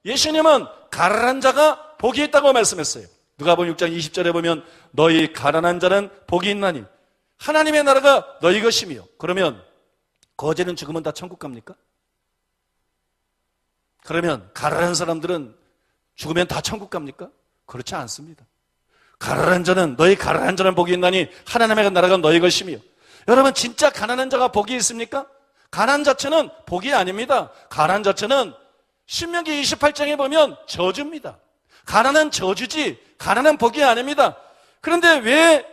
예수님은 가난한 자가 복이 있다고 말씀했어요. 누가복음 6장 20절에 보면 너희 가난한 자는 복이 있나니 하나님의 나라가 너희 것이며. 그러면 거제는 죽으면 다 천국 갑니까? 그러면 가난한 사람들은 죽으면 다 천국 갑니까? 그렇지 않습니다. 가난한 자는 너희 가난한 자는 복이 있나니 하나님의 나라가 너희 것이며. 여러분, 진짜 가난한 자가 복이 있습니까? 가난 자체는 복이 아닙니다. 가난 자체는 신명기 28장에 보면 저주입니다. 가난은 저주지 가난은 복이 아닙니다. 그런데 왜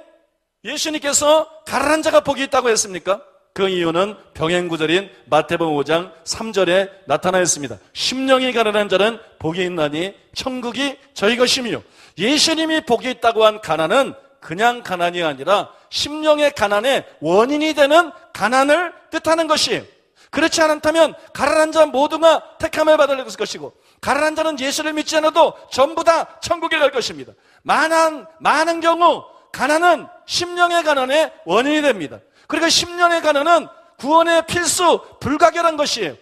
예수님께서 가난한 자가 복이 있다고 했습니까? 그 이유는 병행구절인 마태복음 5장 3절에 나타나 있습니다. 심령이 가난한 자는 복이 있나니 천국이 저희 것이며. 예수님이 복이 있다고 한 가난은 그냥 가난이 아니라 심령의 가난의 원인이 되는 가난을 뜻하는 것이에요. 그렇지 않다면 가난한 자 모두가 택함을 받을 것이고, 가난한 자는 예수를 믿지 않아도 전부 다 천국에 갈 것입니다. 많은 경우 가난은 심령의 가난의 원인이 됩니다. 그러니까 심령의 가난은 구원의 필수 불가결한 것이에요.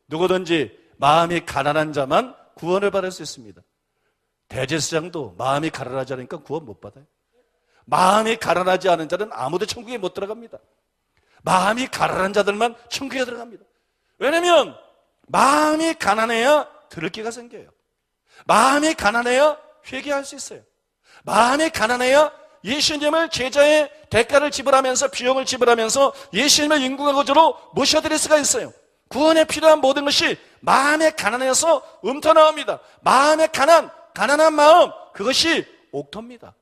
누구든지 마음이 가난한 자만 구원을 받을 수 있습니다. 대제사장도 마음이 가난하지 않으니까 구원 못 받아요. 마음이 가난하지 않은 자는 아무도 천국에 못 들어갑니다. 마음이 가난한 자들만 천국에 들어갑니다. 왜냐하면 마음이 가난해야 들을 기가 생겨요. 마음이 가난해야 회개할 수 있어요. 마음이 가난해야 예수님을 제자의 대가를 지불하면서 비용을 지불하면서 예수님을 인구가 거저로 모셔드릴 수가 있어요. 구원에 필요한 모든 것이 마음에 가난해서 움터나옵니다. 마음의 가난한 마음, 그것이 옥토입니다.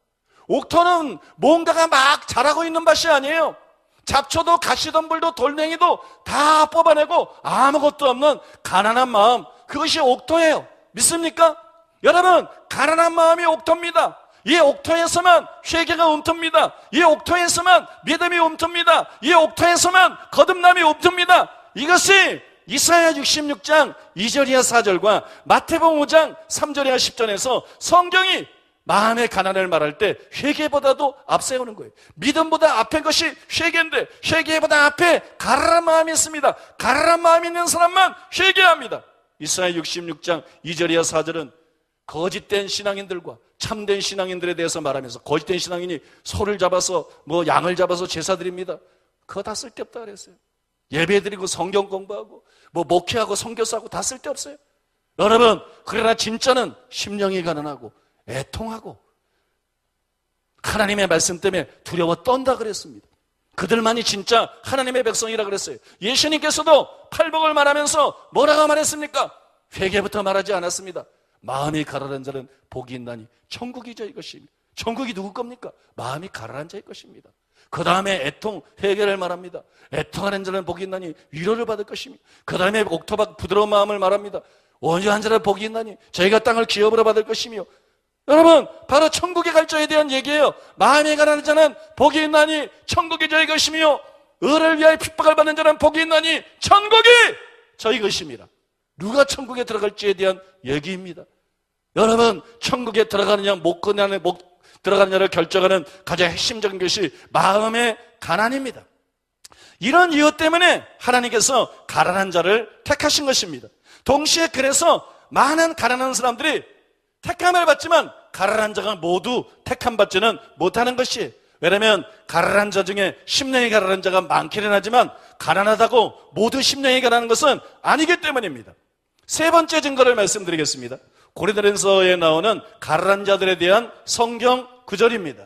옥토는 뭔가가 막 자라고 있는 밭이 아니에요. 잡초도 가시덤불도 돌멩이도 다 뽑아내고 아무것도 없는 가난한 마음, 그것이 옥토예요. 믿습니까? 여러분, 가난한 마음이 옥토입니다. 이 옥토에서만 회개가 움텡니다. 이 옥토에서만 믿음이 움텡니다. 이 옥토에서만 거듭남이 움텡니다. 이것이 이사야 66장 2절이야 4절과 마태복음 5장 3절이야 10절에서 성경이 마음의 가난을 말할 때 회개보다도 앞세우는 거예요. 믿음보다 앞에 것이 회개인데 회개보다 앞에 가난한 마음이 있습니다. 가난한 마음이 있는 사람만 회개합니다. 이사야 66장 2절이야 4절은 거짓된 신앙인들과 참된 신앙인들에 대해서 말하면서, 거짓된 신앙인이 소를 잡아서 양을 잡아서 제사 드립니다. 그거 다 쓸데없다 그랬어요. 예배 드리고 성경 공부하고 목회하고 선교사하고 다 쓸데없어요. 여러분, 그러나 진짜는 심령이 가난하고 애통하고 하나님의 말씀 때문에 두려워 떤다 그랬습니다. 그들만이 진짜 하나님의 백성이라 그랬어요. 예수님께서도 팔복을 말하면서 뭐라고 말했습니까? 회개부터 말하지 않았습니다. 마음이 가난한 자는 복이 있나니 천국이 저희 것입니다. 천국이 누구 겁니까? 마음이 가난한 자의 것입니다. 그 다음에 애통, 회개를 말합니다. 애통하는 자는 복이 있나니 위로를 받을 것입니다. 그 다음에 옥토박 부드러운 마음을 말합니다. 온유한 자는 복이 있나니 저희가 땅을 기업으로 받을 것이며. 여러분, 바로 천국에 갈 자에 대한 얘기예요. 마음이 가난한 자는 복이 있나니 천국이 저희 것이며, 의를 위하여 핍박을 받는 자는 복이 있나니 천국이 저희 것입니다. 누가 천국에 들어갈지에 대한 얘기입니다. 여러분, 천국에 들어가느냐 못 들어가느냐를 결정하는 가장 핵심적인 것이 마음의 가난입니다. 이런 이유 때문에 하나님께서 가난한 자를 택하신 것입니다. 동시에 그래서 많은 가난한 사람들이 택함을 받지만 가난한 자가 모두 택함 받지는 못하는 것이에요. 왜냐하면 가난한 자 중에 심령이 가난한 자가 많기는 하지만 가난하다고 모두 심령이 가난한 것은 아니기 때문입니다. 세 번째 증거를 말씀드리겠습니다. 고린도전서에 나오는 가난한 자들에 대한 성경 구절입니다.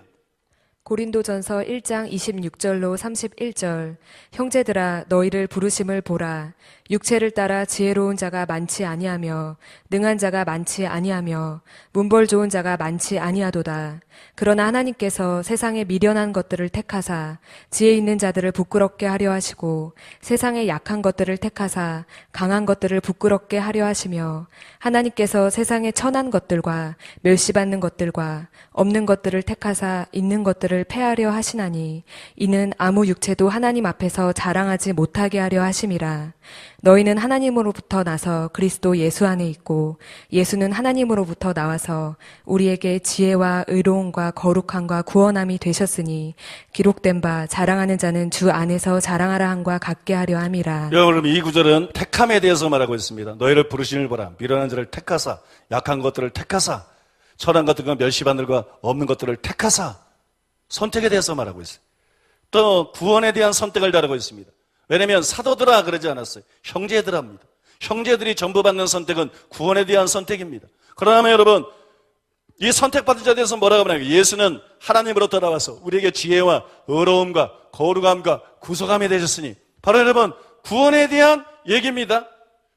고린도전서 1장 26절로 31절. 형제들아, 너희를 부르심을 보라. 육체를 따라 지혜로운 자가 많지 아니하며 능한 자가 많지 아니하며 문벌 좋은 자가 많지 아니하도다. 그러나 하나님께서 세상에 미련한 것들을 택하사 지혜 있는 자들을 부끄럽게 하려 하시고 세상에 약한 것들을 택하사 강한 것들을 부끄럽게 하려 하시며, 하나님께서 세상에 천한 것들과 멸시받는 것들과 없는 것들을 택하사 있는 것들을 자들을 패하려 하시나니 이는 아무 육체도 하나님 앞에서 자랑하지 못하게 하려 하심이라. 너희는 하나님으로부터 나서 그리스도 예수 안에 있고 예수는 하나님으로부터 나와서 우리에게 지혜와 의로움과 거룩함과 구원함이 되셨으니 기록된 바 자랑하는 자는 주 안에서 자랑하라 함과 같게 하려 함이라. 여러분, 이 구절은 택함에 대해서 말하고 있습니다. 너희를 부르심을 보라. 미련한 자를 택하사, 약한 것들을 택하사, 천한 것들과 멸시받들과 없는 것들을 택하사, 선택에 대해서 말하고 있어요. 또 구원에 대한 선택을 다루고 있습니다. 왜냐하면 사도들아 그러지 않았어요. 형제들합니다. 형제들이 전부 받는 선택은 구원에 대한 선택입니다. 그러나 여러분, 이 선택받은 자에 대해서 뭐라고 하냐면 예수는 하나님으로부터 나와서 우리에게 지혜와 의로움과 거룩함과 구속함이 되셨으니, 바로 여러분 구원에 대한 얘기입니다.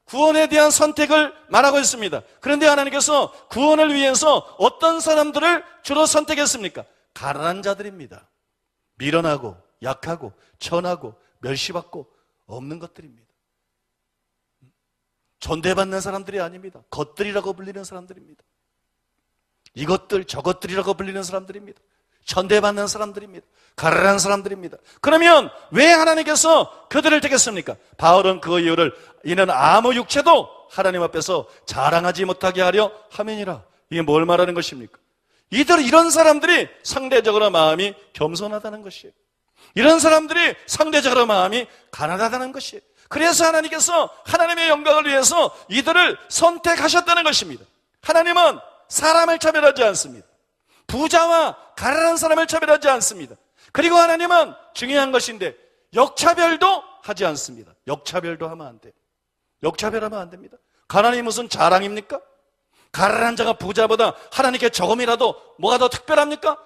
구원에 대한 선택을 말하고 있습니다. 그런데 하나님께서 구원을 위해서 어떤 사람들을 주로 선택했습니까? 가난한 자들입니다. 미련하고 약하고 천하고 멸시받고 없는 것들입니다. 존대받는 사람들이 아닙니다. 것들이라고 불리는 사람들입니다. 이것들 저것들이라고 불리는 사람들입니다. 존대받는 사람들입니다. 가난한 사람들입니다. 그러면 왜 하나님께서 그들을 택했습니까? 바울은 그 이유를 이는 아무 육체도 하나님 앞에서 자랑하지 못하게 하려 함이니라. 이게 뭘 말하는 것입니까? 이런 사람들이 상대적으로 마음이 겸손하다는 것이에요. 이런 사람들이 상대적으로 마음이 가난하다는 것이에요. 그래서 하나님께서 하나님의 영광을 위해서 이들을 선택하셨다는 것입니다. 하나님은 사람을 차별하지 않습니다. 부자와 가난한 사람을 차별하지 않습니다. 그리고 하나님은 중요한 것인데 역차별도 하지 않습니다. 역차별도 하면 안 돼요. 역차별하면 안 됩니다. 가난이 무슨 자랑입니까? 가난한 자가 부자보다 하나님께 조금이라도 뭐가 더 특별합니까?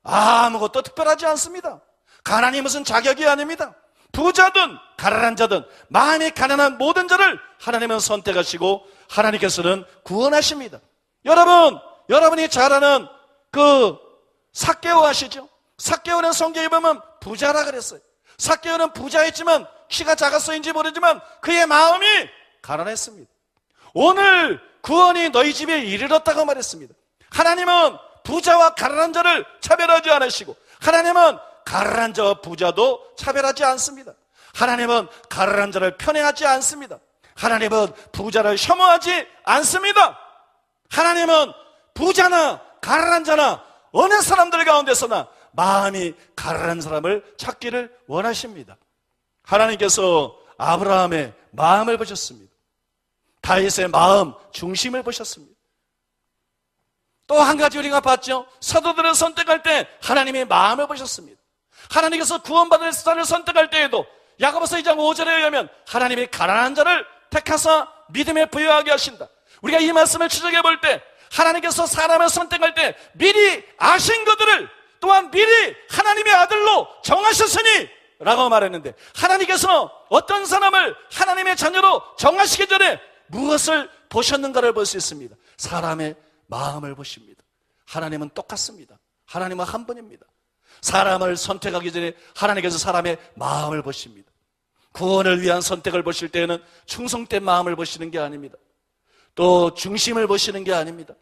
아무것도 특별하지 않습니다. 가난이 무슨 자격이 아닙니다. 부자든 가난한 자든 마음이 가난한 모든 자를 하나님은 선택하시고 하나님께서는 구원하십니다. 여러분이 잘 아는 그 삭개오 아시죠? 삭개오는 성경에 보면 부자라 그랬어요. 삭개오는 부자였지만 키가 작았어인지 모르지만 그의 마음이 가난했습니다. 오늘 구원이 너희 집에 이르렀다고 말했습니다. 하나님은 부자와 가난한 자를 차별하지 않으시고 하나님은 가난한 자와 부자도 차별하지 않습니다. 하나님은 가난한 자를 편애하지 않습니다. 하나님은 부자를 혐오하지 않습니다. 하나님은 부자나 가난한 자나 어느 사람들 가운데서나 마음이 가난한 사람을 찾기를 원하십니다. 하나님께서 아브라함의 마음을 보셨습니다. 다윗의 마음 중심을 보셨습니다. 또 한 가지 우리가 봤죠. 사도들을 선택할 때 하나님의 마음을 보셨습니다. 하나님께서 구원받을 자를 선택할 때에도 야고보서 2장 5절에 의하면 하나님이 가난한 자를 택하사 믿음에 부여하게 하신다. 우리가 이 말씀을 추적해 볼 때 하나님께서 사람을 선택할 때 미리 아신 그들을 또한 미리 하나님의 아들로 정하셨으니 라고 말했는데, 하나님께서 어떤 사람을 하나님의 자녀로 정하시기 전에 무엇을 보셨는가를 볼 수 있습니다. 사람의 마음을 보십니다. 하나님은 똑같습니다. 하나님은 한 분입니다. 사람을 선택하기 전에 하나님께서 사람의 마음을 보십니다. 구원을 위한 선택을 보실 때에는 충성된 마음을 보시는 게 아닙니다. 또 중심을 보시는 게 아닙니다.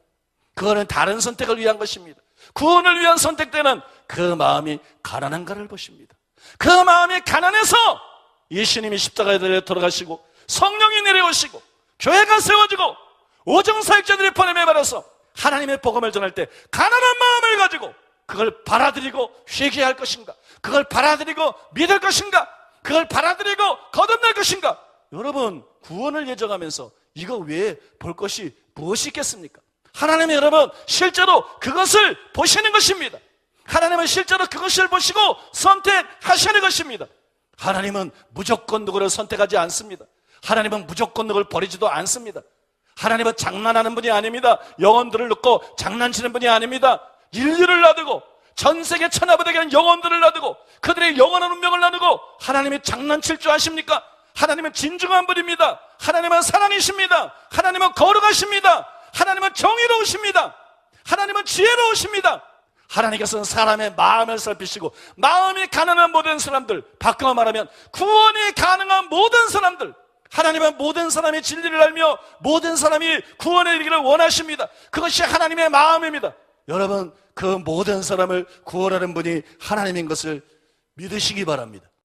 그거는 다른 선택을 위한 것입니다. 구원을 위한 선택 때는 그 마음이 가난한가를 보십니다. 그 마음이 가난해서 예수님이 십자가에 달려 돌아가시고 성령이 내려오시고 교회가 세워지고 오정사역자들이 보냄에 받아서 하나님의 복음을 전할 때 가난한 마음을 가지고 그걸 받아들이고 회개할 것인가, 그걸 받아들이고 믿을 것인가, 그걸 받아들이고 거듭날 것인가. 여러분, 구원을 예정하면서 이거 외에 볼 것이 무엇이 있겠습니까? 하나님은 여러분 실제로 그것을 보시는 것입니다. 하나님은 실제로 그것을 보시고 선택하시는 것입니다. 하나님은 무조건 누구를 선택하지 않습니다. 하나님은 무조건 누구를 버리지도 않습니다. 하나님은 장난하는 분이 아닙니다. 영혼들을 놓고 장난치는 분이 아닙니다. 인류를 놔두고 전 세계 천하보다기는 영혼들을 놔두고 그들의 영원한 운명을 나누고 하나님이 장난칠 줄 아십니까? 하나님은 진중한 분입니다. 하나님은 사랑이십니다. 하나님은 거룩하십니다. 하나님은 정의로우십니다. 하나님은 지혜로우십니다. 하나님께서는 사람의 마음을 살피시고 마음이 가난한 모든 사람들, 바꿔 말하면 구원이 가능한 모든 사람들, 하나님은 모든 사람이 진리를 알며 모든 사람이 구원에 이르기를 원하십니다. 그것이 하나님의 마음입니다. 여러분 그 모든 사람을 구원하는 분이 하나님인 것을 믿으시기 바랍니다.